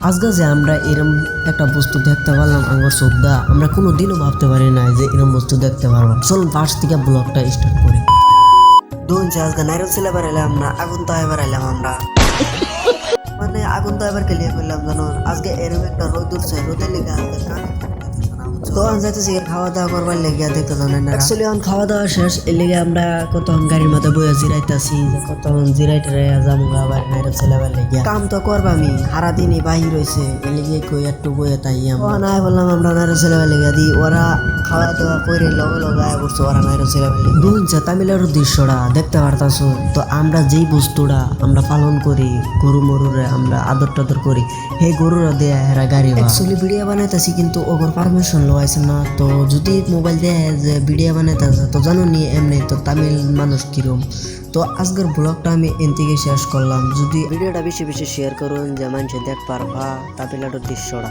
আজকে যে আমরা এরম একটা বস্তু দেখতে পারলাম আঙ্গর শ্রদ্ধা আমরা কোনোদিনও ভাবতে পারি না যে এরম বস্তু দেখতে পারবো। চলুন ফার্স্ট থেকে ব্লগটা স্টার্ট করি। দুন আজকে নাইরন ছেলে বেড়াইলাম না আগুন তো এবার এলাম আমরা মানে আগুন তো এবার খেলিয়ে ফেললাম জানো। আজকে এরম একটা রোদ উঠছে, রোদের লেগে আজকে তো যাইতেছি খাওয়া দাওয়া করবার লেগে দেখতে জানেন না। অ্যাকচুয়ালি এখন খাওয়া দাওয়া শেষ এর লেগে আমরা কতক্ষণ গাড়ির মধ্যে বইয়া জিরাইতেছি, কতক্ষণ জিরাইতে যামগা আবার নাইরন ছেলেবার লেগে কাম তো করবা আমি সারাদিনই বাহির হয়েছে এর লেগে কই একটু বইয়া তাই আমরা নাই বললাম আমরা নাইরন ছেলেবার লেগে দিই ওরা খাওয়া দাওয়া করে লগে লগে আয় করছে ওরা নাইরন ছেলেবার লেগে দুইছে তামিলের দৃশ্যটা দেখতে পারতাছো। তো আমরা যেই বস্তুটা আমরা পালন করি গরু মরুরে আমরা আদর টাদর করি সেই গরুরা দিয়ে এরা গাড়ি অ্যাকচুয়ালি ভিডিও বানাইতেছি কিন্তু ওগর পারমিশন লওয়াইছে না। তো যদি মোবাইল দিয়ে যে ভিডিও বানাইতেছে তো জানো নি এমনি তো তামিল মানুষ কিরম। তো আজকের ব্লগটা আমি এন থেকে শেষ করলাম। যদি ভিডিওটা বেশি বেশি শেয়ার করুন যে মানুষ দেখ পারবা তামিলের দৃশ্যটা।